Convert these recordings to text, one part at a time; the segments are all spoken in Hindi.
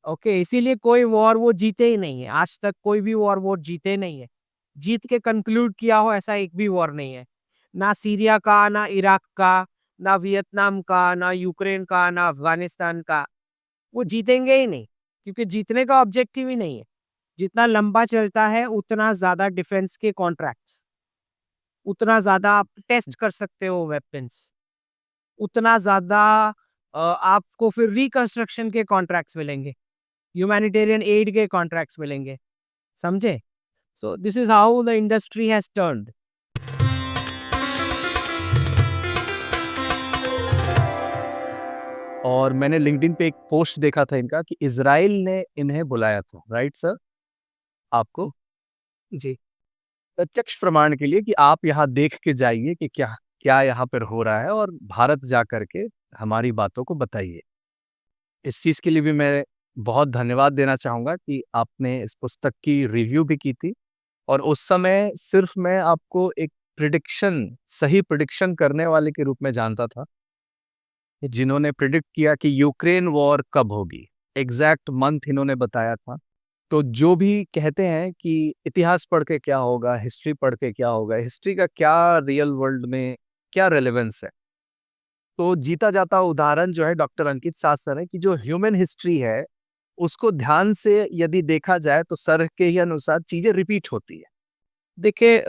ओके, इसीलिए कोई वॉर वो जीते ही नहीं है। आज तक कोई भी वॉर वो जीते नहीं है। जीत के कंक्लूड किया हो ऐसा एक भी वॉर नहीं है। ना सीरिया का, ना इराक का, ना वियतनाम का, ना यूक्रेन का, ना अफ़गानिस्तान का। वो जीतेंगे ही नहीं, क्योंकि जीतने का ऑब्जेक्टिव ही नहीं है। जितना लंबा चलता है उतना ज़्यादा डिफेंस के कॉन्ट्रैक्ट्स, उतना ज़्यादा आप टेस्ट कर सकते हो वेपन्स, उतना ज़्यादा आपको फिर रिकंस्ट्रक्शन के कॉन्ट्रैक्ट्स मिलेंगे, ह्यूमैनिटेरियन एड के कॉन्ट्रैक्ट्स मिलेंगे, समझे? So this is how the industry has turned. और मैंने लिंक्डइन पे एक पोस्ट देखा था इनका कि इज़राइल ने इन्हें बुलाया था, राइट सर? आपको जी। प्रत्यक्ष प्रमाण के लिए कि आप यहाँ देख के जाइए कि क्या क्या यहाँ पर हो रहा है और भारत जा कर के हमारी बातों को बताइए। इस चीज़ के लिए भी मैं बहुत धन्यवाद देना चाहूँगा कि आपने इस पुस्तक की रिव्यू भी की थी और उस समय सिर्फ मैं आपको एक सही प्रिडिक्शन करने वाले के रूप में जानता था, जिन्होंने प्रिडिक्ट किया कि यूक्रेन वॉर कब होगी। एग्ज़ैक्ट मंथ इन्होंने बताया था। तो जो भी कहते हैं कि इतिहास पढ़ के क्या होगा, हिस्ट्री पढ़ के क्या होगा, हिस्ट्री का क्या रियल वर्ल्ड में क्या रेलेवेंस है? तो जीता जाता उदाहरण जो है डॉक्टर अंकित साथ सर है कि जो ह्यूमन हिस्ट्री है, उसको ध्यान से यदि देखा जाए तो सर के ही अनुसार चीज़ें रिपीट होती है। देखिए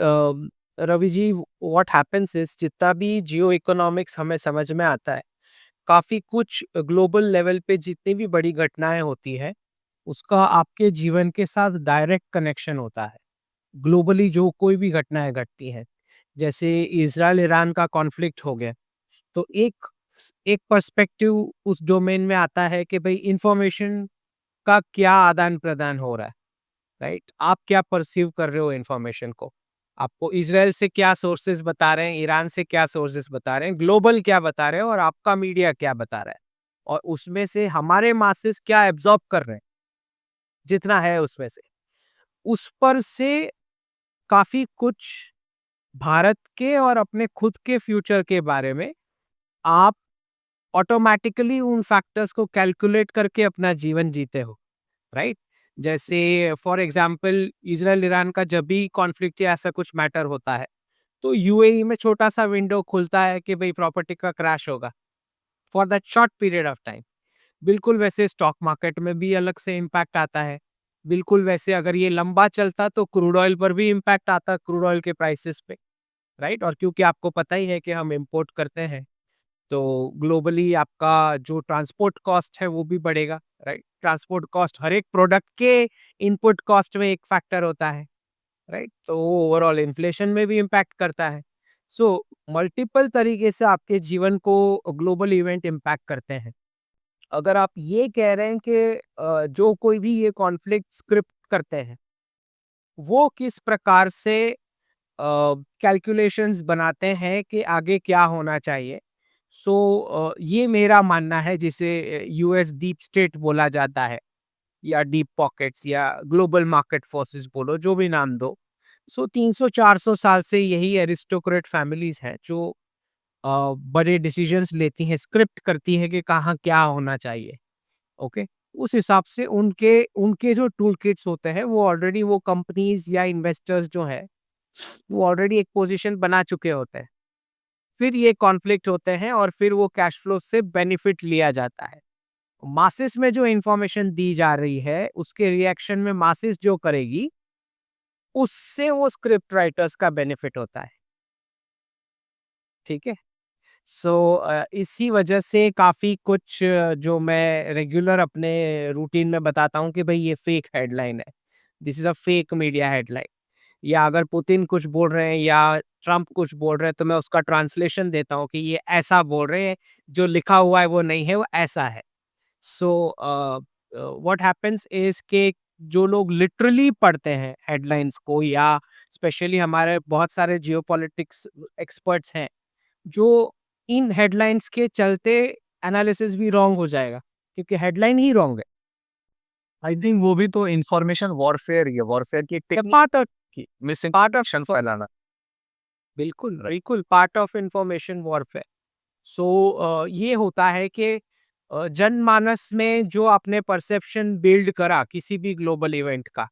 Ravi ji, what happens is जितना भी जियो इकोनॉमिक्स हमें समझ में आता है, काफ़ी कुछ ग्लोबल लेवल पे जितनी भी बड़ी घटनाएँ होती हैं, उसका आपके जीवन के साथ डायरेक्ट कनेक्शन होता है। ग्लोबली जो कोई भी घटनाएँ घटती हैं, जैसे इज़राइल-ईरान का कॉन्फ्लिक्ट हो गया, तो एक पर्सपेक्टिव उस डोमेन में आता है कि भई इन्फॉर्मेशन का क्या आदान-प्रदान हो रहा है, राइट? आप क्या पर्सीव कर रहे हो इन्फॉर्मेशन को? आपको इज़राइल से क्या सोर्सेज़ बता रहे हैं, ईरान से क्या सोर्सेज़ बता रहे हैं, ग्लोबल क्या बता रहे हैं और आपका मीडिया क्या बता रहा है? और उसमें से हमारे मासेस क्या एब्ज़ॉर्ब कर रहे हैं, जितना है उसमें से। उस पर से काफ़ी कुछ भारत के और अपने खुद के फ्यूचर के बारे में आप ऑटोमैटिकली उन फैक्टर्स को कैलकुलेट करके अपना जीवन जीते हो, राइट? जैसे फॉर एग्ज़ाम्पल इज़राइल-ईरान का जब भी कॉन्फ्लिक्ट या ऐसा कुछ मैटर होता है, तो यूएई में छोटा-सा विंडो खुलता है कि भई प्रॉपर्टी का क्रैश होगा, for that short period of time. बिल्कुल वैसे स्टॉक मार्केट में भी अलग से इम्पैक्ट आता है। बिल्कुल वैसे अगर ये लंबा चलता तो क्रूड ऑयल पर भी इम्पैक्ट आता, क्रूड ऑयल के प्राइसेज़ पे, राइट? और क्योंकि आपको पता ही है कि हम इम्पोर्ट करते हैं, तो ग्लोबली आपका जो ट्रांसपोर्ट कॉस्ट है वो भी बढ़ेगा, राइट? ट्रांसपोर्ट कॉस्ट हर एक प्रोडक्ट के इनपुट कॉस्ट में एक फैक्टर होता है, राइट? तो वो ओवरऑल इन्फ्लेशन में भी इम्पैक्ट करता है। सो मल्टीपल तरीके से आपके जीवन को ग्लोबल इवेंट इम्पैक्ट करते हैं। अगर आप ये कह रहे हैं कि जो कोई भी ये कॉन्फ्लिक्ट स्क्रिप्ट करते हैं, वो किस प्रकार से कैलकुलेशंस बनाते हैं कि आगे क्या होना चाहिए। सो ये मेरा मानना है, जिसे यूएस डीप स्टेट बोला जाता है या डीप पॉकेट्स या ग्लोबल मार्केट फोर्सेस बोलो, जो भी नाम दो। सो 300-400 साल से यही एरिस्टोक्रेट फैमिलीज हैं जो बड़े डिसीजंस लेती हैं, स्क्रिप्ट करती हैं कि कहाँ क्या होना चाहिए। ओके, उस हिसाब से उनके उनके जो टूल किट्स होते हैं वो ऑलरेडी वो कंपनीज या इन्वेस्टर्स जो है वो ऑलरेडी एक पोजीशन बना चुके होते हैं। फिर ये कॉन्फ्लिक्ट होते हैं और फिर वो कैश फ्लो से बेनिफिट लिया जाता है। मासेस में जो इंफॉर्मेशन दी जा रही है उसके रिएक्शन में मासेस जो करेगी, उससे वो स्क्रिप्ट राइटर्स का बेनिफिट होता है। ठीक है। सो इसी वजह से काफ़ी कुछ जो मैं रेगुलर अपने रूटीन में बताता हूँ कि भाई ये फेक हेडलाइन है, this is a fake media headline. या अगर पुतिन कुछ बोल रहे हैं या ट्रम्प कुछ बोल रहे हैं तो मैं उसका ट्रांसलेशन देता हूँ कि ये ऐसा बोल रहे हैं, जो लिखा हुआ है वो नहीं है, वो ऐसा है। सो व्हाट हैपेंस इज के जो लोग लिटरली पढ़ते हैं हेडलाइंस को, या स्पेशली हमारे बहुत सारे जियोपॉलिटिक्स एक्सपर्ट्स हैं जो इन हेडलाइंस के चलते एनालिसिस भी रॉन्ग हो जाएगा, क्योंकि हेडलाइन ही रॉन्ग है। आई थिंक वो भी तो इन्फॉर्मेशन वॉरफेयर ही है, वॉरफेयर की एक टेक्निक पार्ट ऑफ की पार्ट ऑफ मिसइन्फॉर्मेशन फैलाना। बिल्कुल बिल्कुल पार्ट ऑफ इंफॉर्मेशन वॉरफेयर। सो ये होता है कि जनमानस में जो आपने परसेप्शन बिल्ड करा किसी भी ग्लोबल इवेंट का,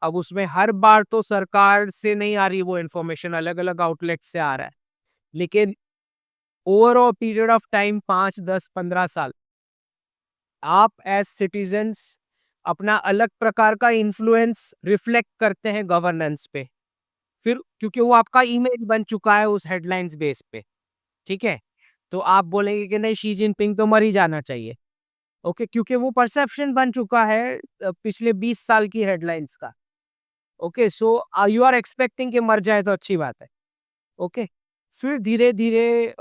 अब उसमें हर बार तो सरकार से नहीं आ रही वो इन्फॉर्मेशन, अलग-अलग आउटलेट से आ रहा है। लेकिन over a period of time 5, 10, 15 साल आप एज़ सिटिज़न्स अपना अलग प्रकार का इन्फ्लुएंस रिफ्लेक्ट करते हैं गवर्नेंस पे। फिर क्योंकि वो आपका इमेज बन चुका है उस हेडलाइंस बेस पे, ठीक है? तो आप बोलेंगे कि नहीं, शी जिनपिंग तो मर ही जाना चाहिए। ओके, क्योंकि वो परसेप्शन बन चुका है पिछले 20 साल की हेडलाइंस का। Okay, so you are expecting कि मर जाए तो अच्छी बात है। ओके, फिर धीरे-धीरे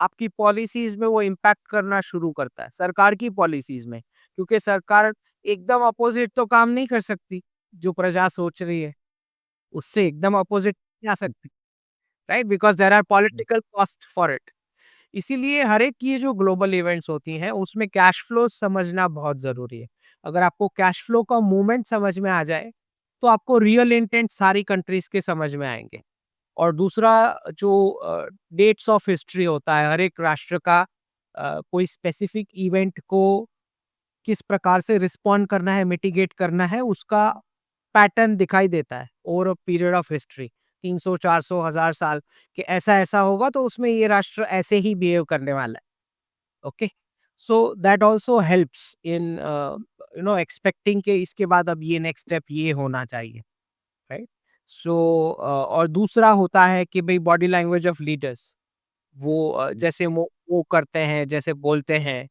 आपकी पॉलिसीज़ में वो इम्पैक्ट करना शुरू करता है, सरकार की पॉलिसीज़ में। क्योंकि सरकार एकदम अपोज़िट तो काम नहीं कर सकती, जो प्रजा सोच रही है, उससे एकदम अपोज़िट नहीं आ सकती, right? Because there are political cost for it. इसीलिए हर एक ये जो ग्लोबल इवेंट्स होती हैं, उसमें कैश फ्लो समझना बहुत ज़रूरी है। अगर आपको कैश फ्लो का मूवमेंट समझ में आ जाए, तो आपको रियल इंटेंट सारी कंट्रीज़ के समझ में आएँगे। और दूसरा जो डेट्स ऑफ हिस्ट्री होता है, हर एक राष्ट्र का कोई स्पेसिफिक इवेंट को किस प्रकार से रिस्पॉन्ड करना है, मिटिगेट करना है, उसका पैटर्न दिखाई देता है over a period of history. 300, 400, 1000 साल कि ऐसा-ऐसा होगा तो उसमें ये राष्ट्र ऐसे ही बिहेव करने वाला है। Okay? So that also helps in expecting कि इसके बाद अब ये नेक्स्ट स्टेप ये होना चाहिए। राइट? सो और दूसरा होता है कि भई बॉडी लैंग्वेज ऑफ लीडर्स, वो जैसे वो करते हैं, जैसे बोलते हैं,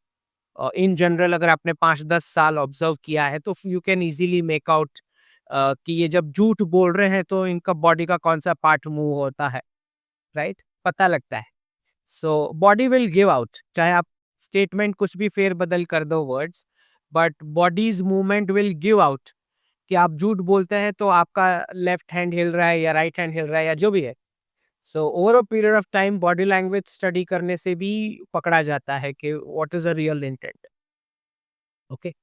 इन जनरल अगर आपने 5-10 साल ऑब्जर्व किया है तो you can easily make out कि ये जब झूठ बोल रहे हैं तो इनका बॉडी का कौन-सा पार्ट मूव होता है, राइट? पता लगता है। So body will give out, चाहे आप स्टेटमेंट कुछ भी फेर-बदल कर दो words, but bodies movement will give out कि आप झूठ बोलते हैं तो आपका लेफ्ट हैंड हिल रहा है या राइट हैंड हिल रहा है या जो भी है। So over a period of time body language study करने से भी पकड़ा जाता है कि what is a real intent. Okay?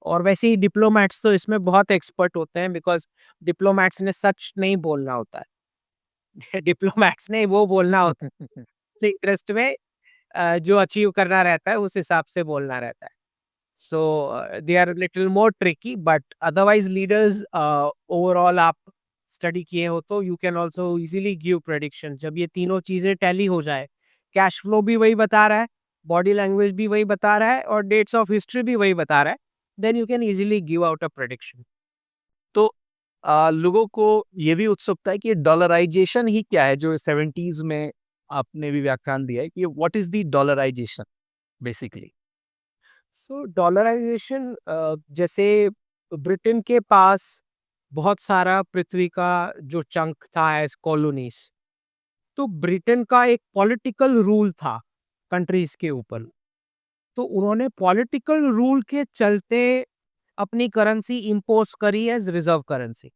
और वैसे ही डिप्लोमैट्स तो इसमें बहुत एक्सपर्ट होते हैं, बिकॉज़ डिप्लोमैट्स ने सच नहीं बोलना होता है। डिप्लोमैट्स ने वो बोलना होता है इंटरेस्ट में, जो अचीव करना रहता है उस हिसाब से बोलना रहता है। So they are little more tricky, but otherwise leaders overall आप स्टडी किए हो तो you can also easily give prediction जब ये तीनों चीज़ें टैली हो जाए। कैश फ्लो भी वही बता रहा है, बॉडी लैंग्वेज भी वही बता रहा है और डेट्स ऑफ हिस्ट्री भी वही बता रहा है, then you can easily give out a prediction. तो लोगों को ये भी उत्सुकता है कि ये डॉलराइजेशन ही क्या है, जो 70s में आपने भी व्याख्यान दिया है कि what is the dollarisation basically. So dollarisation, जैसे ब्रिटेन के पास बहुत सारा पृथ्वी का जो चंक था एज कॉलोनीज, तो ब्रिटेन का एक पॉलिटिकल रूल था कंट्रीज के ऊपर। तो उन्होंने पॉलिटिकल रूल के चलते अपनी करेंसी इंपोज करी एज रिजर्व करेंसी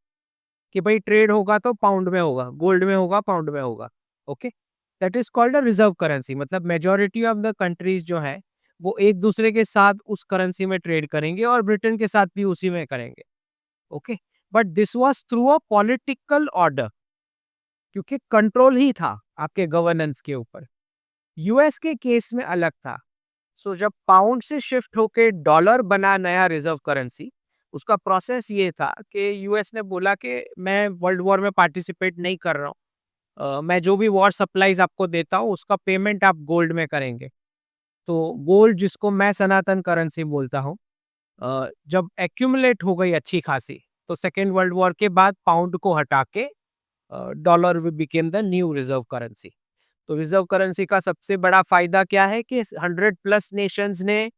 कि भाई ट्रेड होगा तो पाउंड में होगा, गोल्ड में होगा, पाउंड में होगा। Okay, that is called a reserve currency. मतलब मेजोरिटी ऑफ द कंट्रीज जो है वो एक दूसरे के साथ उस करेंसी में ट्रेड करेंगे और ब्रिटेन के साथ भी उसी में करेंगे। Okay, but this was through a political order, क्योंकि कंट्रोल ही था आपके गवर्नेंस के ऊपर। यूएस के केस में अलग था। सो जब पाउंड से शिफ्ट होके डॉलर बना नया रिजर्व करेंसी, उसका प्रोसेस ये था कि यूएस ने बोला कि मैं वर्ल्ड वॉर में पार्टिसिपेट नहीं कर रहा हूँ। मैं जो भी वॉर सप्लाईज आपको देता हूँ उसका पेमेंट आप गोल्ड में करेंगे। तो गोल्ड, जिसको मैं सनातन करेंसी बोलता हूँ, जब एक्यूमुलेट हो गई अच्छी खासी, तो सेकेंड वर्ल्ड वॉर के बाद पाउंड को हटा के dollar became the new reserve currency. तो रिजर्व करेंसी का सबसे बड़ा फायदा क्या है कि 100 प्लस नेशंस ने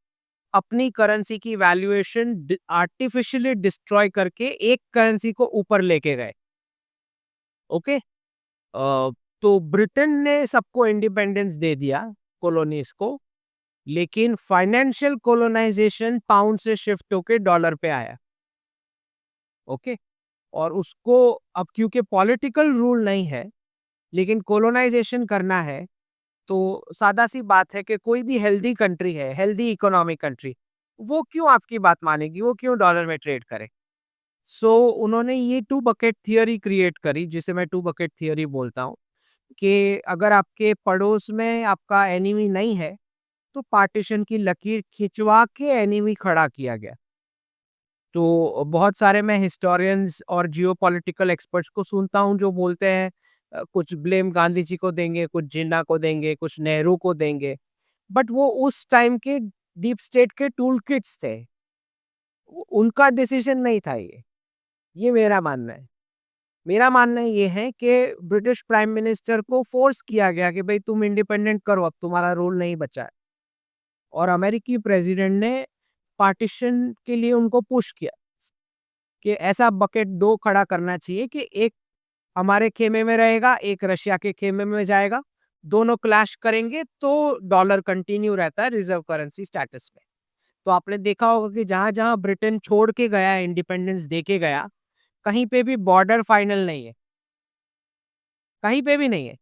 अपनी करेंसी की वैल्यूएशन आर्टिफिशियली डिस्ट्रॉय करके एक करेंसी को ऊपर लेके गए। ओके, तो ब्रिटेन ने सबको इंडिपेंडेंस दे दिया, कॉलोनीज को, लेकिन फाइनेंशियल कॉलोनाइजेशन पाउंड से शिफ्ट होके डॉलर पे आया। ओके, और उसको अब क्योंकि पॉलिटिकल रूल नहीं है लेकिन कॉलोनाइजेशन करना है, तो सादा सी बात है कि कोई भी हेल्दी कंट्री है, हेल्दी इकोनॉमिक कंट्री, वो क्यों आपकी बात मानेगी, वो क्यों डॉलर में ट्रेड करे। सो उन्होंने ये टू बकेट थियरी क्रिएट करी, जिसे मैं टू बकेट थियरी बोलता हूँ, कि अगर आपके पड़ोस में आपका एनिमी नहीं है तो पार्टीशन की लकीर खिंचवा के एनिमी खड़ा किया गया। तो बहुत सारे मैं हिस्टोरियंस और जियोपॉलिटिकल एक्सपर्ट्स को सुनता हूँ जो बोलते हैं कुछ ब्लेम गांधी जी को देंगे, कुछ जिन्ना को देंगे, कुछ नेहरू को देंगे। बट वो उस टाइम के डीप स्टेट के टूल किट्स थे। उनका डिसीजन नहीं था ये मेरा मानना है। मेरा मानना ये है कि ब्रिटिश प्राइम मिनिस्टर को फोर्स किया गया कि भाई तुम इंडिपेंडेंट करो, अब तुम्हारा रोल नहीं बचा है। और अमेरिकी प्रेसिडेंट ने पार्टीशन के लिए उनको पुश किया कि ऐसा बकेट 2 खड़ा करना चाहिए कि एक हमारे खेमे में रहेगा, एक रशिया के खेमे में जाएगा। दोनों क्लैश करेंगे तो डॉलर कंटिन्यू रहता है रिजर्व करेंसी स्टेटस में। तो आपने देखा होगा कि जहाँ-जहाँ ब्रिटेन छोड़ के गया है, इंडिपेंडेंस दे के गया, कहीं पे भी बॉर्डर फाइनल नहीं है। कहीं पे भी नहीं है।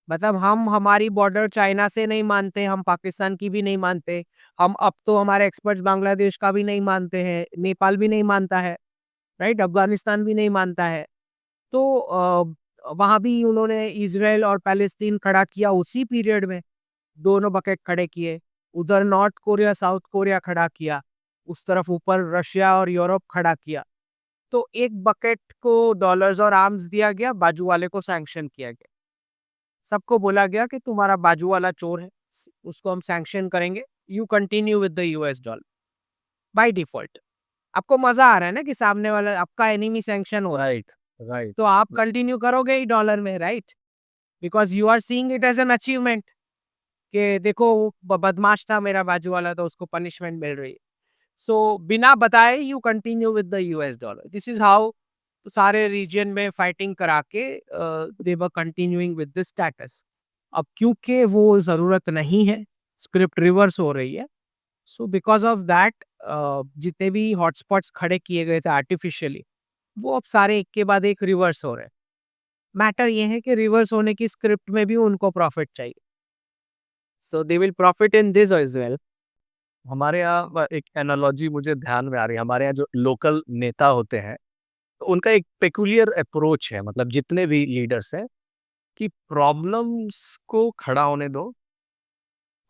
मतलब हम हमारी बॉर्डर चाइना से नहीं मानते, हम पाकिस्तान की भी नहीं मानते। हम अब तो हमारे एक्सपर्ट्स बांग्लादेश का भी नहीं मानते हैं, नेपाल भी नहीं मानता है, राइट? अफ़गानिस्तान भी नहीं मानता है। तो वहाँ भी उन्होंने इज़राइल और पैलेस्टीन खड़ा किया उसी पीरियड में, दोनों बकेट खड़े किए। उधर नॉर्थ कोरिया, साउथ कोरिया खड़ा किया। उस तरफ ऊपर रशिया और यूरोप खड़ा किया। तो एक बकेट को डॉलर्स और आर्म्स दिया गया, बाजू वाले को सैंक्शन किया गया। सबको बोला गया कि तुम्हारा बाजू वाला चोर है, उसको हम सैंक्शन करेंगे, you continue with the US dollar by default. आपको मज़ा आ रहा है ना कि सामने वाला आपका एनिमी सैंक्शन हो रहा है, राइट, राइट। तो आप कंटिन्यू करोगे ही डॉलर में, right? Because you are seeing it as an achievement कि देखो वो बदमाश था मेरा बाजू वाला तो उसको पनिशमेंट मिल रही है। सो बिना बताए you continue with the US dollar. This is how सारे रीजन में फाइटिंग करा के दे वर कंटिन्यूइंग विद द स्टेटस। अब क्योंकि वो ज़रूरत नहीं है, स्क्रिप्ट रिवर्स हो रही है, सो बिकॉज़ ऑफ दैट जितने भी हॉटस्पॉट्स खड़े किए गए थे आर्टिफिशियली, वो अब सारे एक के बाद एक रिवर्स हो रहे हैं। मैटर ये है कि रिवर्स होने की स्क्रिप्ट में भी उनको प्रॉफिट चाहिए। So they will profit in this as well. हमारे यहाँ एक एनालॉजी मुझे ध्यान में आ रही है। हमारे यहाँ जो लोकल नेता होते हैं, तो उनका एक पेक्यूलियर अप्रोच है, मतलब जितने भी लीडर्स हैं, कि प्रॉब्लम्स को खड़ा होने दो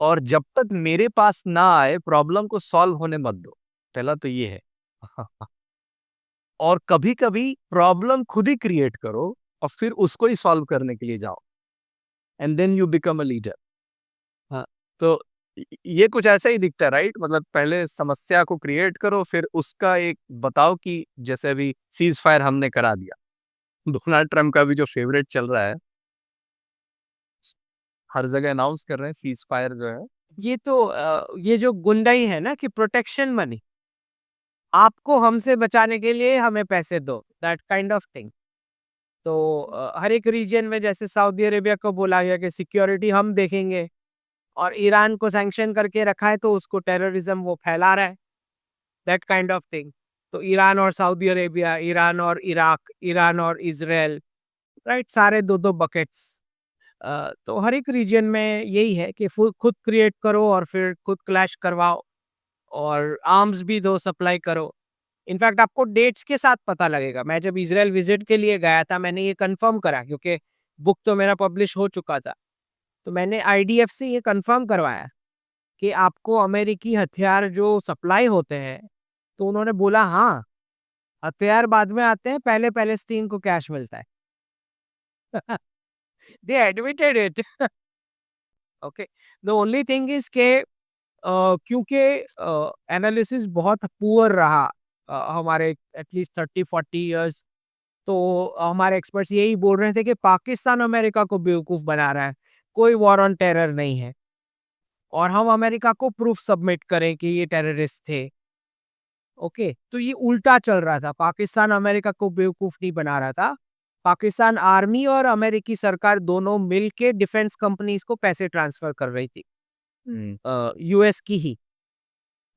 और जब तक मेरे पास ना आए प्रॉब्लम को सॉल्व होने मत दो। पहला तो ये है। और कभी-कभी प्रॉब्लम खुद ही क्रिएट करो और फिर उसको ही सॉल्व करने के लिए जाओ, and then you become a leader. हाँ, तो ये कुछ ऐसा ही दिखता है, राइट? मतलब पहले समस्या को क्रिएट करो, फिर उसका एक बताओ कि जैसे अभी सीज़ फायर हमने करा दिया। डोनाल्ड ट्रम्प का भी जो फेवरेट चल रहा है, हर जगह अनाउंस कर रहे हैं सीज़ फायर जो है। ये तो ये जो गुंडई है ना कि प्रोटेक्शन मनी, आपको हमसे बचाने के लिए हमें पैसे दो, दैट काइंड ऑफ थिंग। तो हर एक रीजन में जैसे सऊदी अरेबिया को बोला गया कि सिक्योरिटी हम देखेंगे और ईरान को सैंक्शन करके रखा है तो उसको टेररिज्म वो फैला रहा है, दैट काइंड ऑफ थिंग। तो ईरान और सऊदी अरेबिया, ईरान और इराक, ईरान और इज़राइल, राइट? सारे 2-2 बकेट्स। तो हर एक रीजन में यही है कि खुद क्रिएट करो और फिर खुद क्लैश करवाओ और आर्म्स भी दो, सप्लाई करो। इनफैक्ट आपको डेट्स के साथ पता लगेगा। मैं जब इज़राइल विज़िट के लिए गया था, मैंने ये कन्फर्म करा क्योंकि बुक तो मेरा पब्लिश हो चुका था। तो मैंने आईडीएफ से ये कन्फर्म करवाया कि आपको अमेरिकी हथियार जो सप्लाई होते हैं, तो उन्होंने बोला हाँ, हथियार बाद में आते हैं, पहले पैलेस्टीन को कैश मिलता है। They admitted it. Okay. The only thing is के क्योंकि एनालिसिस बहुत पुअर रहा हमारे एटलीस्ट 30-40 इयर्स, तो हमारे एक्सपर्ट्स यही बोल रहे थे कि पाकिस्तान अमेरिका को बेवकूफ़ बना रहा है, कोई वॉर ऑन टेरर नहीं है और हम अमेरिका को प्रूफ सबमिट करें कि ये टेररिस्ट थे। ओके, तो ये उल्टा चल रहा था, पाकिस्तान अमेरिका को बेवकूफ़ नहीं बना रहा था। पाकिस्तान आर्मी और अमेरिकी सरकार दोनों मिल के डिफेंस कंपनीज़ को पैसे ट्रांसफ़र कर रही थी, हुँ। यूएस की ही।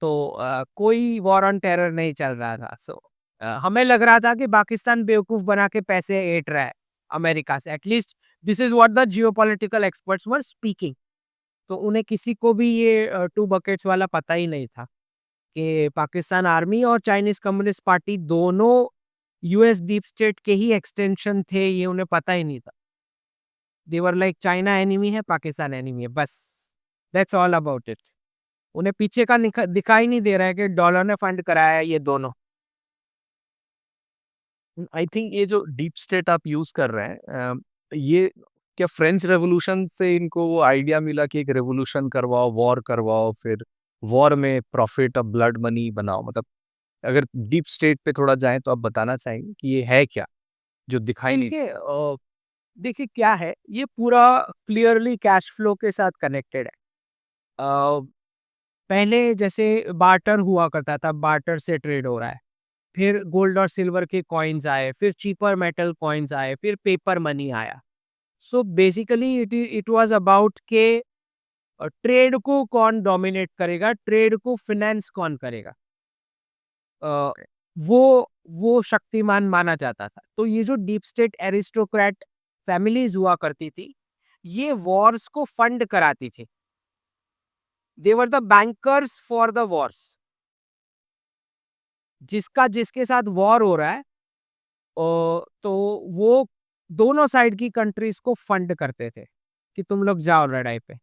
तो कोई वॉर ऑन टेरर नहीं चल रहा था। सो हमें लग रहा था कि पाकिस्तान बेवकूफ़ बना के पैसे ऐंठ रहा है अमेरिका से। At least this is what the geopolitical experts were speaking. तो उन्हें किसी को भी ये 2 बकेट्स वाला पता ही नहीं था कि पाकिस्तान आर्मी और चाइनीज़ कम्युनिस्ट पार्टी दोनों यूएस डीप स्टेट के ही एक्सटेंशन थे, ये उन्हें पता ही नहीं था। दे वर लाइक चाइना एनिमी है, पाकिस्तान एनिमी है, बस दैट्स ऑल अबाउट इट। उन्हें पीछे का दिखाई नहीं दे रहा है कि डॉलर ने फंड कराया है ये दोनों। आई थिंक ये जो डीप स्टेट आप यूज कर रहे हैं, ये क्या फ्रेंच रेवोल्यूशन से इनको वो आइडिया मिला कि एक रेवोल्यूशन करवाओ, वॉर करवाओ, फिर वॉर में प्रॉफिट और ब्लड मनी बनाओ? मतलब अगर डीप स्टेट पे थोड़ा जाएं तो आप बताना चाहेंगे कि ये है क्या जो दिखाई नहीं? देखिए देखिए क्या है, ये पूरा क्लियरली कैश फ्लो के साथ कनेक्टेड है। पहले जैसे बार्टर हुआ करता था, बार्टर से ट्रेड हो रहा है। फिर गोल्ड और सिल्वर के कॉइन्स आए, फिर चीपर मेटल कॉइन्स आए, फिर पेपर मनी आया। So basically it was about के ट्रेड को कौन डोमिनेट करेगा, ट्रेड को फिनेंस कौन करेगा। अ, वो शक्तिमान माना जाता था। तो ये जो डीप स्टेट एरिस्टोक्रेट फैमिलीज हुआ करती थी, ये वॉर्स को फंड कराती थी। They were the bankers for the wars. जिसका जिसके साथ वॉर हो रहा है, तो वो दोनों साइड की कंट्रीज को फंड करते थे कि तुम लोग जाओ लड़ाई पे।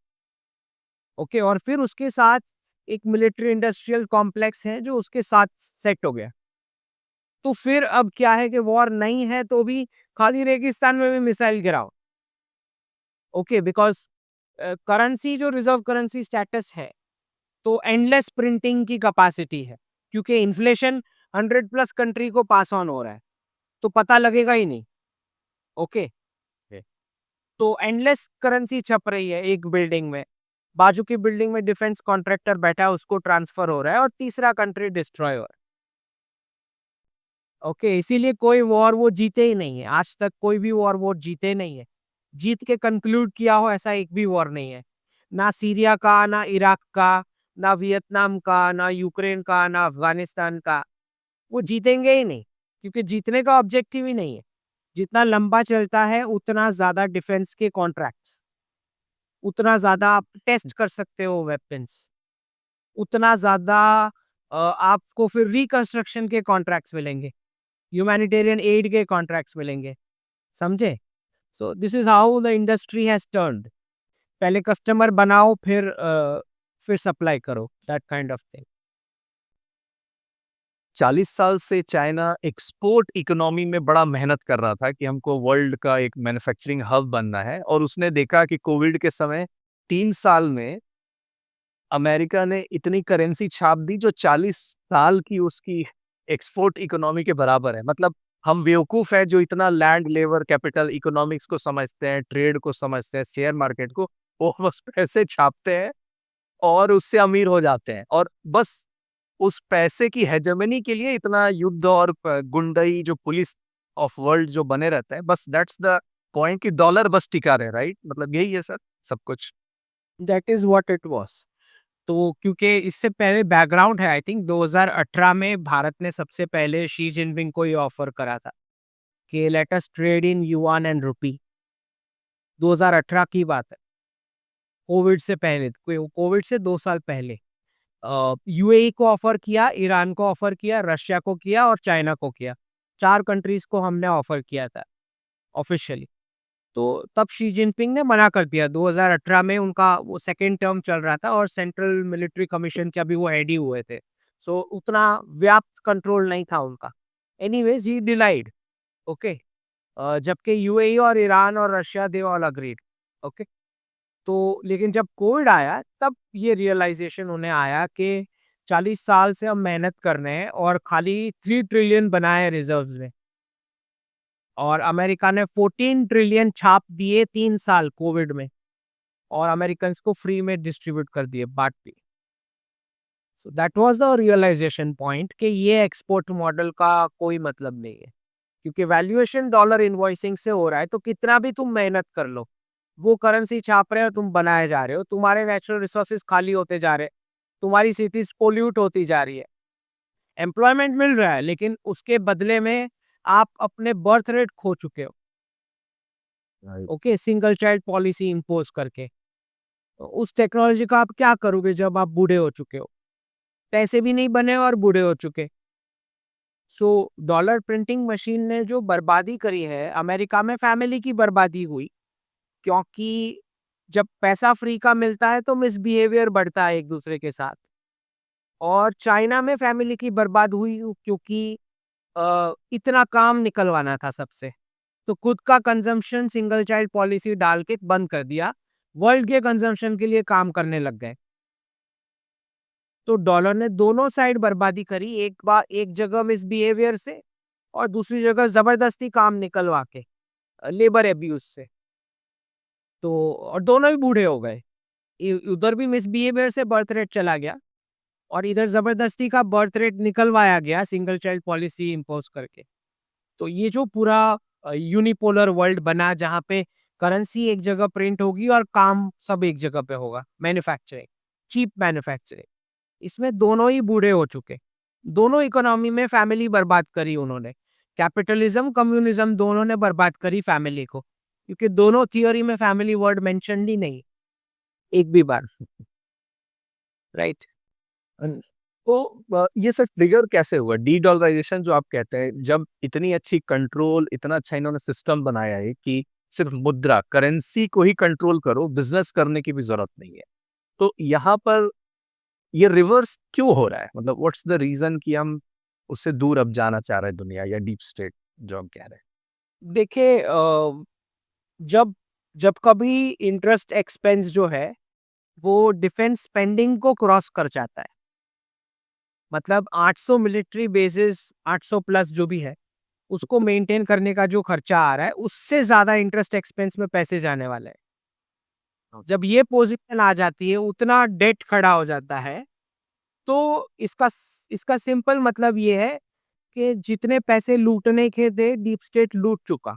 ओके, और फिर उसके साथ एक मिलिट्री इंडस्ट्रियल कॉम्प्लेक्स है जो उसके साथ सेट हो गया। तो फिर अब क्या है कि वॉर नहीं है तो भी खाली रेगिस्तान में भी मिसाइल गिराओ। ओके, बिकॉज करेंसी जो रिजर्व करेंसी स्टेटस है, तो एंडलेस प्रिंटिंग की कैपेसिटी है, क्योंकि इन्फ्लेशन 100+ कंट्री को पास ऑन हो रहा है, तो पता लगेगा ही नहीं। ओके, तो एंडलेस करेंसी छप रही है एक बिल्डिंग में, बाजू की बिल्डिंग में डिफेंस कॉन्ट्रैक्टर बैठा है, उसको ट्रांसफर हो रहा है और तीसरा कंट्री डिस्ट्रॉय हो रहा है। ओके, इसीलिए कोई वॉर वो जीते ही नहीं है, आज तक कोई भी वॉर वो जीते नहीं है। जीत के कंक्लूड किया हो ऐसा एक भी वॉर नहीं है। ना सीरिया का, ना इराक का, ना वियतनाम का, ना यूक्रेन का, ना अफगानिस्तान का। वो जीतेंगे ही नहीं, क्योंकि जीतने का ऑब्जेक्टिव ही नहीं है। जितना लंबा चलता है उतना ज्यादा डिफेंस के कॉन्ट्रैक्ट्स, उतना ज़्यादा आप टेस्ट कर सकते हो वेपन्स, उतना ज़्यादा आपको फिर रिकंस्ट्रक्शन के कॉन्ट्रैक्ट्स मिलेंगे, ह्यूमैनिटेरियन एड के कॉन्ट्रैक्ट्स मिलेंगे, समझे? So this is how the industry has turned. पहले कस्टमर बनाओ फिर सप्लाई करो, दैट काइंड ऑफ थिंग। 40 साल से चाइना एक्सपोर्ट इकोनॉमी में बड़ा मेहनत कर रहा था कि हमको वर्ल्ड का एक मैन्युफैक्चरिंग हब बनना है, और उसने देखा कि कोविड के समय 3 साल में अमेरिका ने इतनी करेंसी छाप दी जो 40 साल की उसकी एक्सपोर्ट इकोनॉमी के बराबर है। मतलब हम बेवकूफ़ हैं जो इतना लैंड लेबर कैपिटल इकोनॉमिक्स को समझते हैं, ट्रेड को समझते हैं, शेयर मार्केट को, वो बस पैसे छापते हैं और उससे अमीर हो जाते हैं, और बस उस पैसे की हेजेमनी के लिए इतना युद्ध और गुंडई जो पुलिस ऑफ वर्ल्ड जो बने रहते हैं, बस दैट्स द पॉइंट कि डॉलर बस टिका रहे, राइट? मतलब यही है सर सब कुछ। That is what it was. तो क्योंकि इससे पहले बैकग्राउंड है, आई थिंक 2018 में भारत ने सबसे पहले शी जिनपिंग को ये ऑफर करा था कि let us trade in yuan and रुपी। 2018 की बात है, कोविड से पहले, कोविड से 2 साल पहले। यूएई को ऑफर किया, ईरान को ऑफर किया, रशिया को किया और चाइना को किया। 4 कंट्रीज़ को हमने ऑफर किया था ऑफ़िशियली। तो तब शी जिनपिंग ने मना कर दिया। 2018 में उनका वो सेकंड टर्म चल रहा था और सेंट्रल मिलिट्री कमीशन के अभी वो हेड ही हुए थे। सो उतना व्याप्त कंट्रोल नहीं था उनका। एनीवेज़ ही डिनाइड। ओके। जबकि यूएई और ईरान और Russia they all agreed. Okay. तो लेकिन जब कोविड आया तब ये रियलाइजेशन उन्हें आया कि 40 साल से हम मेहनत कर रहे हैं और खाली 3 ट्रिलियन बनाए रिजर्व्स में, और अमेरिका ने 14 ट्रिलियन छाप दिए 3 साल कोविड में, और अमेरिकन्स को फ्री में डिस्ट्रीब्यूट कर दिए, बांट दिए। So that was the realisation point कि ये एक्सपोर्ट मॉडल का कोई मतलब नहीं है, क्योंकि वैल्यूएशन डॉलर इनवॉइसिंग से हो रहा है, तो कितना भी तुम मेहनत कर लो, वो करेंसी छाप रहे हो, तुम बनाए जा रहे हो, तुम्हारे नेचुरल रिसोर्सेज खाली होते जा रहे हैं, तुम्हारी सिटीज पोल्यूट होती जा रही है, एम्प्लॉयमेंट मिल रहा है लेकिन उसके बदले में आप अपने बर्थ रेट खो चुके हो। Right. Okay, single child policy impose करके। तो उस टेक्नोलॉजी का आप क्या करोगे जब आप बूढ़े हो चुके हो, पैसे भी नहीं बने और बूढ़े हो चुके। सो डॉलर प्रिंटिंग मशीन ने जो बर्बादी करी है, अमेरिका में फैमिली की बर्बादी हुई, क्योंकि जब पैसा फ्री का मिलता है तो मिसबिहेवियर बढ़ता है एक दूसरे के साथ। और चाइना में फैमिली की बर्बाद हुई क्योंकि इतना काम निकलवाना था सबसे। तो खुद का कंजम्पशन सिंगल चाइल्ड पॉलिसी डाल के बंद कर दिया। वर्ल्ड के कंजम्पशन के लिए काम करने लग गए। तो डॉलर ने दोनों साइड बर्बादी करी, एक बार एक जगह मिसबिहेवियर से और दूसरी जगह जबरदस्ती काम निकलवा के, लेबर अब्यूज से। तो और दोनों भी बूढ़े हो गए। उधर भी मिसबिहेवियर से बर्थ रेट चला गया और इधर जबरदस्ती का बर्थ रेट निकलवाया गया सिंगल चाइल्ड पॉलिसी इम्पोज करके। तो ये जो पूरा यूनिपोलर वर्ल्ड बना जहाँ पे करेंसी एक जगह प्रिंट होगी और काम सब एक जगह पे होगा, मैन्युफैक्चरिंग, चीप मैन्युफैक्चरिंग, इसमें दोनों ही बूढ़े हो चुके। दोनों इकोनॉमी में फैमिली बर्बाद करी उन्होंने। कैपिटलिज्म, कम्युनिज्म दोनों ने बर्बाद करी फैमिली को, क्योंकि दोनों थियोरी में फैमिली वर्ड मेंशन्ड ही नहीं एक भी बार। राइट। अन- तो ये सब ट्रिगर कैसे हुआ डी डॉलराइजेशन जो आप कहते हैं, जब इतनी अच्छी कंट्रोल, इतना अच्छा इन्होंने सिस्टम बनाया है कि सिर्फ मुद्रा करेंसी को ही कंट्रोल करो, बिजनेस करने की भी जरूरत नहीं है। तो यहाँ पर ये रिवर्स क्यों हो रहा है? मतलब व्हाट्स द रीजन कि हम उससे दूर अब जाना चाह रहे हैं, दुनिया या डीप स्टेट जो हम कह रहे हैं? देखिए, जब जब कभी इंटरेस्ट एक्सपेंस जो है वो डिफेंस स्पेंडिंग को क्रॉस कर जाता है, मतलब 800 मिलिट्री बेसिस, 800 प्लस जो भी है, उसको मेंटेन करने का जो खर्चा आ रहा है उससे ज्यादा इंटरेस्ट एक्सपेंस में पैसे जाने वाले हैं। जब ये पोजीशन आ जाती है, उतना डेट खड़ा हो जाता है, तो इसका सिंपल मतलब ये है कि जितने पैसे लूटने के थे डीप स्टेट लूट चुका।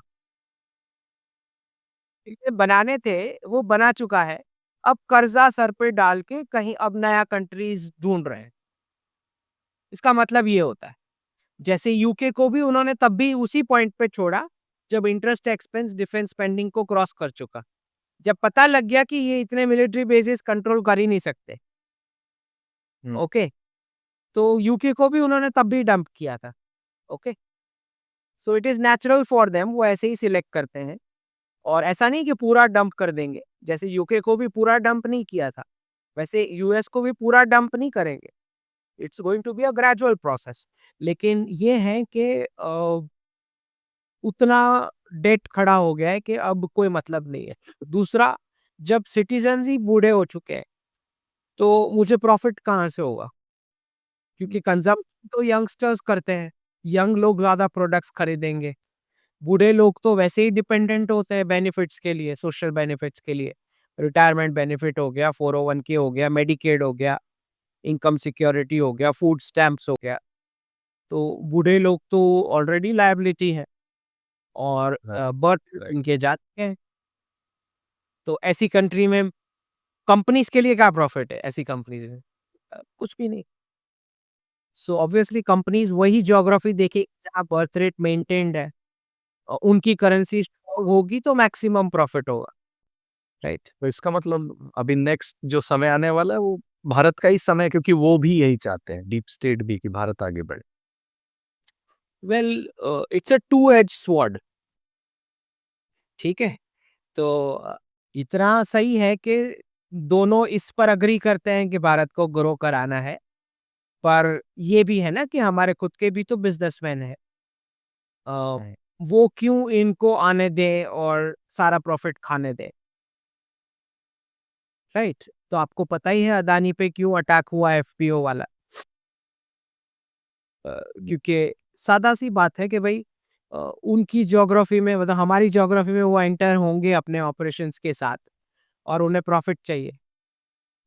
जितने बनाने थे वो बना चुका है। अब कर्जा सर पे डाल के कहीं अब नया कंट्रीज ढूंढ रहे हैं। इसका मतलब ये होता है, जैसे यूके को भी उन्होंने तब भी उसी पॉइंट पे छोड़ा जब इंटरेस्ट एक्सपेंस डिफेंस स्पेंडिंग को क्रॉस कर चुका। जब पता लग गया कि ये इतने मिलिट्री बेसिस कंट्रोल कर ही नहीं सकते। हम्म। ओके। तो यूके को भी उन्होंने तब भी डंप किया था। Okay. So it is natural for them, वो ऐसे ही सिलेक्ट करते हैं। और ऐसा नहीं कि पूरा डंप कर देंगे, जैसे यूके को भी पूरा डंप नहीं किया था, वैसे यूएस को भी पूरा डंप नहीं करेंगे। It's going to be a gradual process. लेकिन ये है कि उतना डेट खड़ा हो गया है कि अब कोई मतलब नहीं है। दूसरा, जब सिटीजन्स ही बूढ़े हो चुके हैं, तो मुझे प्रॉफिट कहाँ से होगा? क्योंकि कंजम्पशन तो यंगस्टर्स करते हैं, यंग लोग ज़्यादा प्रोडक्ट्स खरीदेंगे। बूढ़े लोग तो वैसे ही डिपेंडेंट होते हैं बेनिफिट्स के लिए, सोशल बेनिफिट्स के लिए। रिटायरमेंट बेनिफिट हो गया, 401k हो गया, मेडिकेड हो गया, इनकम सिक्योरिटी हो गया, फूड स्टैम्प्स हो गया। तो बूढ़े लोग तो ऑलरेडी लायबिलिटी है और बर्थ राइट। इनके जाते हैं। तो ऐसी कंट्री में कंपनीज के लिए क्या प्रॉफिट है ऐसी कंपनीज में? कुछ भी नहीं। सो ऑब्वियसली कंपनीज वही ज्योग्राफी देखे जहाँ बर्थ रेट मेंटेन्ड है, उनकी करेंसी स्ट्रांग होगी तो मैक्सिमम प्रॉफिट होगा। राइट। तो इसका मतलब अभी नेक्स्ट जो समय आने वाला है वो भारत का ही समय है, क्योंकि वो भी यही चाहते हैं, डीप स्टेट भी, कि भारत आगे बढ़े। Well, it's a two edge sword. ठीक है। तो इतना सही है कि दोनों इस पर अग्री करते हैं कि भारत को ग्रो कराना है, पर ये भी है ना कि हमारे खुद के भी तो बिजनेसमैन है। अ, राइट। वो क्यों इनको आने दें और सारा प्रॉफिट खाने दें? राइट। तो आपको पता ही है अदानी पे क्यों अटैक हुआ एफपीओ वाला। क्योंकि सादा सी बात है कि भाई, उनकी ज्योग्राफी में, मतलब हमारी ज्योग्राफी में वो एंटर होंगे अपने ऑपरेशंस के साथ और उन्हें प्रॉफिट चाहिए।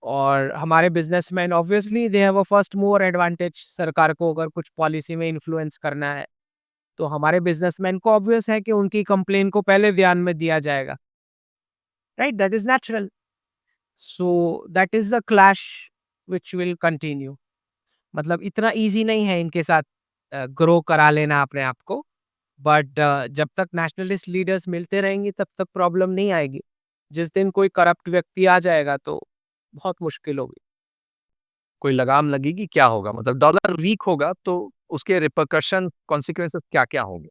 और हमारे businessman obviously they have a first mover advantage. सरकार को अगर कुछ पॉलिसी में इन्फ्लुएंस करना है तो हमारे बिजनेसमैन को ऑब्वियस है कि उनकी कंप्लेन को पहले ध्यान में दिया जाएगा। Right, that is natural. So that is the clash which will continue. मतलब इतना इजी नहीं है इनके साथ ग्रो करा लेना अपने आप को। बट जब तक नेशनलिस्ट लीडर्स मिलते रहेंगे तब तक प्रॉब्लम नहीं आएगी। जिस दिन कोई करप्ट व्यक्ति आ जाएगा तो बहुत मुश्किल होगी। कोई लगाम लगेगी, क्या होगा? मतलब डॉलर वीक होगा तो उसके रिपरकशन, कॉन्सिक्वेंसेस क्या क्या होंगे?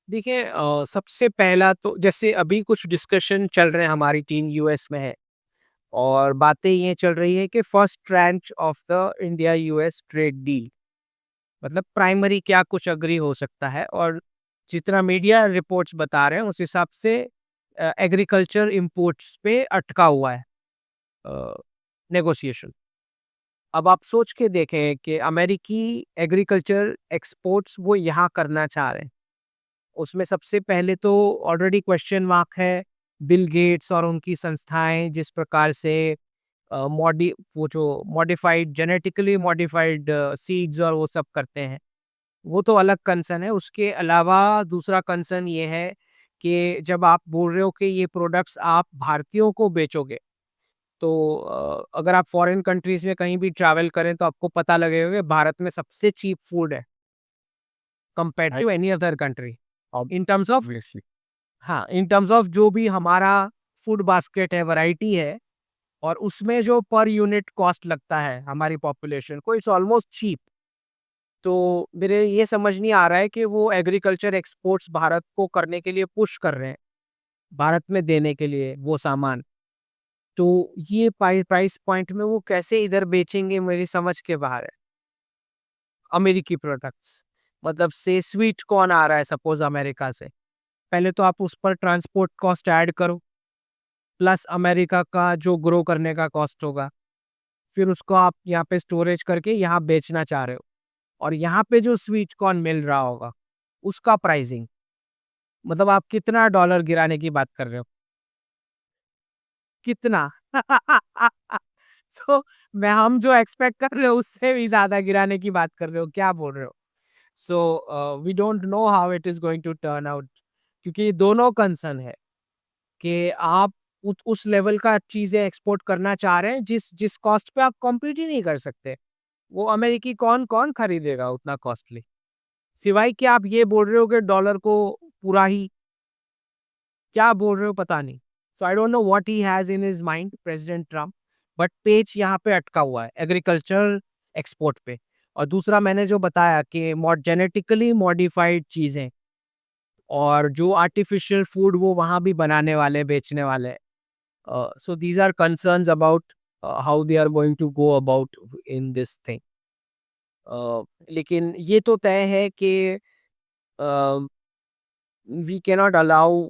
देखिए सबसे पहला तो जैसे अभी कुछ डिस्कशन चल रहे हैं, हमारी टीम यूएस में है और बातें ये चल रही है कि first tranche of the India US trade deal, मतलब प्राइमरी क्या कुछ अग्री हो सकता है। और जितना मीडिया रिपोर्ट्स बता रहे हैं उस हिसाब से एग्रीकल्चर इंपोर्ट्स पे अटका हुआ है नेगोशिएशन। अब आप सोच के देखें कि अमेरिकी एग्रीकल्चर एक्सपोर्ट्स वो यहाँ करना चाह रहे हैं, उसमें सबसे पहले तो ऑलरेडी क्वेश्चन मार्क है बिल गेट्स और उनकी संस्थाएं जिस प्रकार से वो जो मॉडिफाइड जेनेटिकली मॉडिफाइड सीड्स और वो सब करते हैं, वो तो अलग कंसर्न है। उसके अलावा दूसरा कंसर्न ये है कि जब आप बोल रहे हो कि ये प्रोडक्ट्स आप भारतीयों को बेचोगे, तो अगर आप फॉरेन कंट्रीज में कहीं भी ट्रैवल करें तो आपको पता लगेगा कि भारत में सबसे चीप फूड है compare right. To any other country in terms of. Obviously. हाँ, इन टर्म्स ऑफ जो भी हमारा फूड बास्केट है, वैरायटी है, और उसमें जो पर यूनिट कॉस्ट लगता है हमारी पॉपुलेशन को, इट्स ऑलमोस्ट चीप। तो मेरे ये समझ नहीं आ रहा है कि वो एग्रीकल्चर एक्सपोर्ट्स भारत को करने के लिए पुश कर रहे हैं, भारत में देने के लिए वो सामान। तो ये प्राइस पॉइंट में वो कैसे इधर बेचेंगे, मेरी समझ के बाहर है। अमेरिकी प्रोडक्ट्स, मतलब से स्वीट कॉर्न आ रहा है सपोज अमेरिका से, पहले तो आप उस पर ट्रांसपोर्ट कॉस्ट ऐड करो, प्लस अमेरिका का जो ग्रो करने का कॉस्ट होगा, फिर उसको आप यहाँ पे स्टोरेज करके यहाँ बेचना चाह रहे हो, और यहाँ पे जो स्वीट कॉर्न मिल रहा होगा उसका प्राइसिंग, मतलब आप कितना डॉलर गिराने की बात कर रहे हो, कितना? सो मैं हम जो एक्सपेक्ट कर रहे हो उससे भी ज्यादा गिराने की बात कर रहे हो, क्या बोल रहे हो? So we don't know how it is going to turn out, क्योंकि ये दोनों कंसर्न है कि आप उस लेवल का चीजें एक्सपोर्ट करना चाह रहे हैं जिस जिस कॉस्ट पे आप कॉम्पीट ही नहीं कर सकते। वो अमेरिकी कौन कौन खरीदेगा उतना कॉस्टली, सिवाय कि आप ये बोल रहे हो कि डॉलर को पूरा ही, क्या बोल रहे हो पता नहीं। So I don't know what he has in his mind president Trump, but पेच यहाँ पे अटका हुआ है एग्रीकल्चर एक्सपोर्ट पे। और दूसरा मैंने जो बताया कि जेनेटिकली मॉडिफाइड चीजें और जो आर्टिफिशियल फूड वो वहां भी बनाने वाले बेचने वाले, so these are concerns about how they are going to go about in this thing. लेकिन ये तो तय है कि we cannot allow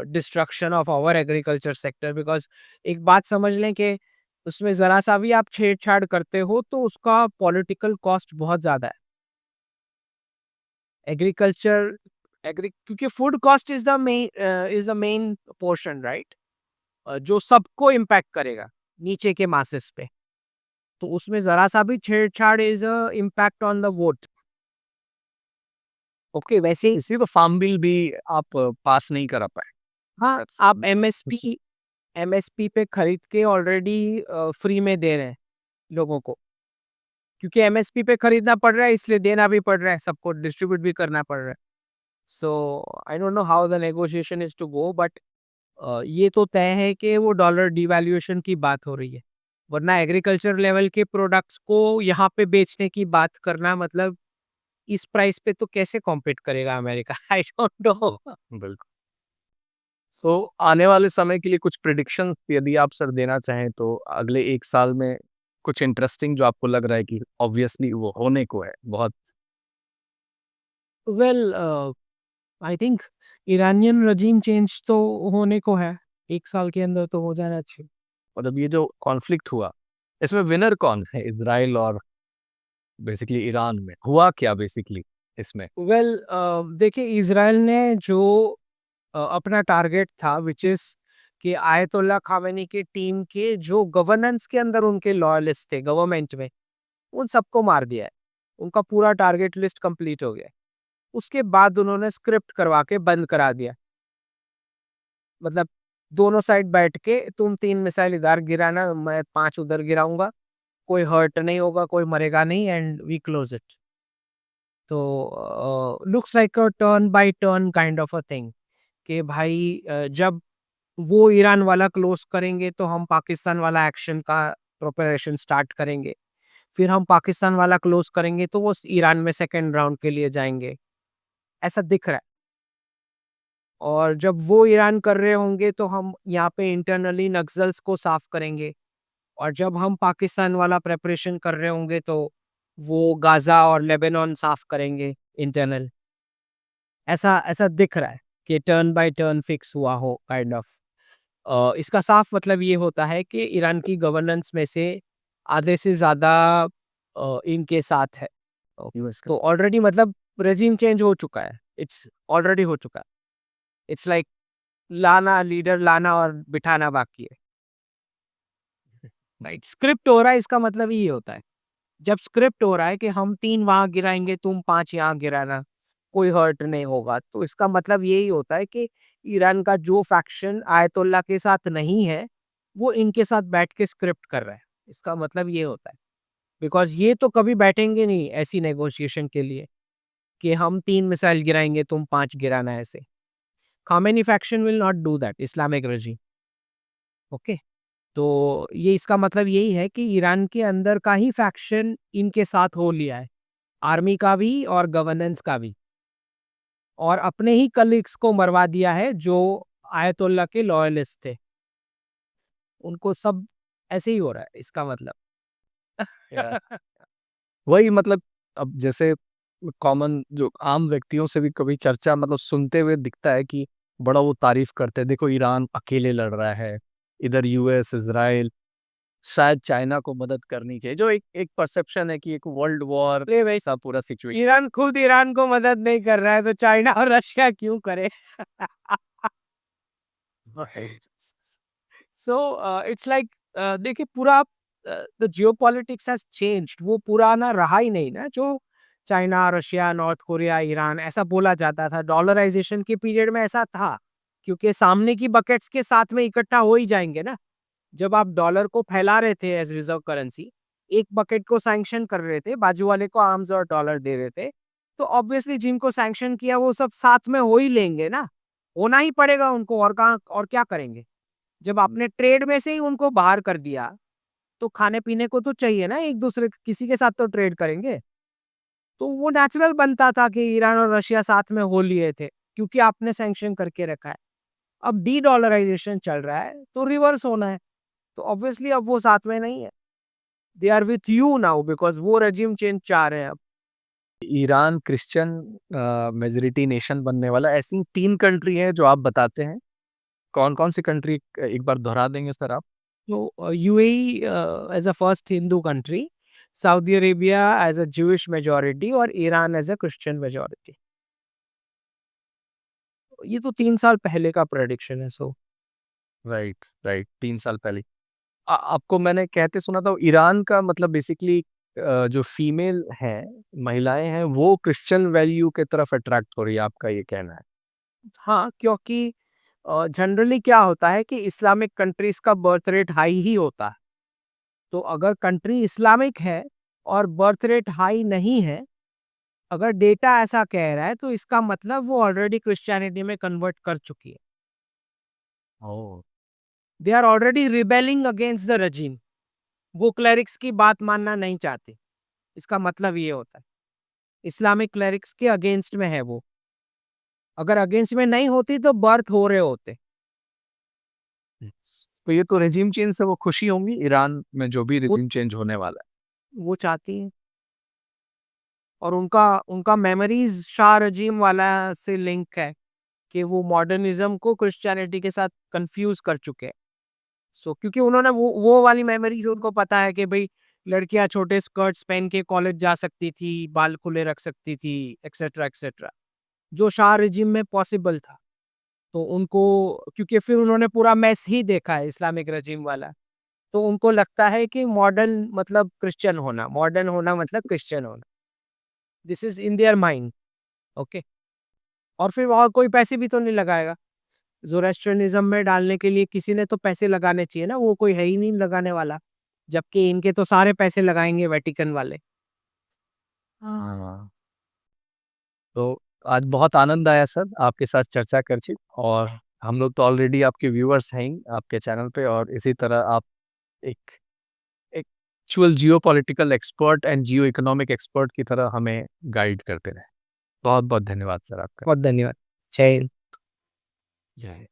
destruction of our agriculture sector, because एक बात समझ लें कि उसमें जरा सा भी आप छेड़छाड़ करते हो तो उसका पॉलिटिकल कॉस्ट बहुत ज्यादा है। एग्रीकल्चर क्योंकि food cost is the main portion, right, जो सबको इम्पैक्ट करेगा नीचे के मासेस पे। तो उसमें जरा सा भी छेड़छाड़ is impact on the vote. Okay, वैसे ही इसी तो फार्म बिल भी आप पास नहीं करा पाए। हाँ, That's- आप that's- एमएसपी पे खरीद के ऑलरेडी फ्री में दे रहे हैं लोगों को, क्योंकि एमएसपी पे खरीदना पड़ रहा है इसलिए देना भी पड़ रहा है, सबको डिस्ट्रीब्यूट भी करना पड़ रहा है। So I don't know how the negotiation is to go, but ये तो तय है कि वो डॉलर डिवैल्यूएशन की बात हो रही है, वरना एग्रीकल्चर लेवल के प्रोडक्ट्स को यहाँ पे बेचने की बात करना, मतलब इस प्राइस पे तो कैसे कॉम्पीट करेगा अमेरिका? I don't no. बिल्कुल। तो आने वाले समय के लिए कुछ प्रिडिक्शन यदि आप सर देना चाहें तो अगले 1 साल में कुछ इंटरेस्टिंग जो आपको लग रहा है कि ऑब्वियसली वो होने को है बहुत। Well, I think Iranian रजीम change तो होने को है, 1 साल के अंदर तो हो जाना चाहिए। मतलब ये जो कॉन्फ्लिक्ट हुआ इसमें विनर कौन है, इजराइल और बेसिकली ईरान में हुआ क्या बेसिकली इसमें? वेल, देखिए इज़राइल ने जो अपना टारगेट था विच इज़ कि आयतुल्ला खामेनी की टीम के जो गवर्नेंस के अंदर उनके लॉयलिस्ट थे गवर्नमेंट में, उन सबको मार दिया है। उनका पूरा टारगेट लिस्ट कंप्लीट हो गया है। उसके बाद उन्होंने स्क्रिप्ट करवा के बंद करा दिया। मतलब दोनों साइड बैठ के तुम 3 मिसाइल इधर गिराना, मैं 5 उधर गिराऊँगा, कोई हर्ट नहीं होगा, कोई मरेगा नहीं, एंड वी क्लोज इट। तो looks like a turn by turn kind of a thing कि भाई जब वो ईरान वाला क्लोज करेंगे तो हम पाकिस्तान वाला एक्शन का प्रिपरेशन स्टार्ट करेंगे। फिर हम पाकिस्तान वाला क्लोज करेंगे तो वो ईरान में सेकंड राउंड के लिए जाएंगे। ऐसा दिख रहा है। और जब वो ईरान कर रहे होंगे तो हम यहाँ पे इंटरनली नक्सल्स को साफ करेंगे, और जब हम पाकिस्तान वाला प्रिपरेशन कर रहे होंगे तो वो गाज़ा और लेबनान साफ करेंगे इंटरनल। ऐसा ऐसा दिख रहा है कि टर्न बाय टर्न फिक्स हुआ हो काइंड ऑफ। इसका साफ मतलब ये होता है कि ईरान की गवर्नेंस में से आधे से ज़्यादा इनके साथ है। यूएस का। तो ऑलरेडी मतलब रेजिम चेंज हो चुका है। इट्स ऑलरेडी हो चुका है। इट्स लाइक लाना लीडर लाना और बिठाना बाकी है। राइट, स्क्रिप्ट हो रहा है, इसका मतलब ये होता है। जब स्क्रिप्ट हो रहा है कि हम 3 वहाँ गिराएँगे, तुम 5 यहाँ गिराना, कोई हर्ट नहीं होगा, तो इसका मतलब यही होता है कि ईरान का जो फैक्शन आयतुल्ला के साथ नहीं है, वो इनके साथ बैठ के स्क्रिप्ट कर रहा है। इसका मतलब ये होता है। बिकॉज़ ये तो कभी बैठेंगे नहीं ऐसी नेगोशिएशन के लिए कि हम 3 मिसाइल गिराएँगे, तुम 5 गिराना ऐसे। Khamenei faction will not do that, Islamic regime. Okay? तो ये इसका मतलब यही है कि ईरान के अंदर का ही फैक्शन इनके साथ हो लिया है। आर्मी का भी और गवर्नेंस का भी। और अपने ही कलीग्स को मरवा दिया है जो आयतुल्ला के लॉयलिस्ट थे। उनको सब ऐसे ही हो रहा है इसका मतलब। या वही मतलब अब जैसे कॉमन जो आम व्यक्तियों से भी कभी चर्चा मतलब सुनते हुए दिखता है कि बड़ा वो तारीफ करते हैं, देखो ईरान अकेले लड़ रहा है, इधर यूएस, इज़राइल, शायद चाइना को मदद करनी चाहिए, जो एक एक परसेप्शन है कि एक वर्ल्ड वॉर अरे भाई, सा पूरा सिचुएशन। ईरान खुद ईरान को मदद नहीं कर रहा है तो चाइना और रशिया क्यों करे? सो इट्स लाइक देखिए पूरा द जियोपॉलिटिक्स हैज चेंज्ड। वो पुराना रहा ही नहीं ना जो China, Russia, north Korea, Iran ऐसा बोला जाता था। डॉलराइजेशन के पीरियड में ऐसा था, क्योंकि सामने की बकेट्स के साथ में इकट्ठा हो ही जाएंगे ना। जब आप डॉलर को फैला रहे थे एज रिजर्व करेंसी, एक बकेट को सैंक्शन कर रहे थे, बाजू वाले को आर्म्स और डॉलर दे रहे थे, तो ऑब्वियसली जिनको सैंक्शन किया वो सब साथ में हो ही लेंगे ना। होना ही पड़ेगा उनको, और कहाँ और क्या करेंगे? जब आपने ट्रेड में से ही उनको बाहर कर दिया, तो खाने-पीने को तो चाहिए ना, एक-दूसरे किसी के साथ तो ट्रेड करेंगे। तो वो नेचुरल बनता था कि ईरान और रशिया साथ में हो लिए थे, क्योंकि आपने सैंक्शन करके रखा है। अब डी-डॉलराइजेशन चल रहा है, तो रिवर्स होना है। तो ऑब्वियसली अब वो साथ में नहीं है। They are with you now because वो रेजिम चेंज चाह रहे हैं अब। ईरान क्रिश्चियन मेजॉरिटी नेशन बनने वाला, ऐसी 3 कंट्री हैं जो आप बताते हैं। कौन-कौन सी कंट्री एक बार दोहरा देंगे सर आप? तो UAE as a first Hindu country, Saudi Arabia as a Jewish majority और Iran as a Christian majority. ये तो 3 साल पहले का प्रेडिक्शन है सो। राइट, राइट, 3 साल पहले। आपको मैंने कहते सुना था ईरान का मतलब बेसिकली जो फीमेल हैं, महिलाएँ हैं, वो क्रिश्चियन वैल्यू के तरफ अट्रैक्ट हो रही है, आपका ये कहना है? हाँ, क्योंकि जनरली क्या होता है कि इस्लामिक कंट्रीज़ का बर्थ रेट हाई ही होता है। तो अगर कंट्री इस्लामिक है और बर्थ रेट हाई नहीं है, अगर डेटा ऐसा कह रहा है तो इसका मतलब वो ऑलरेडी क्रिश्चियनिटी में कन्वर्ट कर चुकी है। Oh! They are already rebelling against the regime. वो क्लेरिक्स की बात मानना नहीं चाहते। इसका मतलब ये होता है। इस्लामिक क्लेरिक्स के अगेंस्ट में है वो। अगर अगेंस्ट में नहीं होती तो बर्थ हो रहे होते। हुँ। तो ये तो रेजिम चेंज से वो खुशी होंगी ईरान में जो भी वो रेजिम चेंज होने वाला है। वो चाहती हैं। और उनका उनका मेमोरीज़ शाह रेजिम वाला से लिंक है कि वो मॉडर्निज़्म को क्रिश्चियनिटी के साथ कन्फ्यूज़ कर चुके हैं। सो क्योंकि उन्होंने वो वाली मेमोरीज़ उनको पता है कि भई लड़कियाँ छोटे स्कर्ट्स पहन के कॉलेज जा सकती थी, बाल खुले रख सकती थी, एक्सेट्रा, एक्सेट्रा। जो शाह रेजिम में पॉसिबल था। तो उनको, क्योंकि फिर उन्होंने पूरा मेस ही देखा है इस्लामिक रेजिम वाला। तो उनको लगता है कि मॉडर्न मतलब क्रिश्चियन होना, मॉडर्न होना मतलब क्रिश्चियन होना। This is in their mind. Okay? और फिर और कोई पैसे भी तो नहीं लगाएगा। ज़ोरास्ट्रियनिज़्म में डालने के लिए किसी ने तो पैसे लगाने चाहिए ना, वो कोई है ही नहीं लगाने वाला। जबकि इनके तो सारे पैसे लगाएँगे वेटिकन वाले। हाँ। तो आज बहुत आनंद आया सर आपके साथ चर्चा करके, और हम लोग तो ऑलरेडी आपके व्यूअर्स हैं ही आपके चैनल पे, और इसी तरह आप एक actual geopolitical expert and Jio economic expert की तरह हमें गाइड करते रहें। बहुत बहुत धन्यवाद सर आपका। बहुत धन्यवाद। जय हिंद। जय हिंद।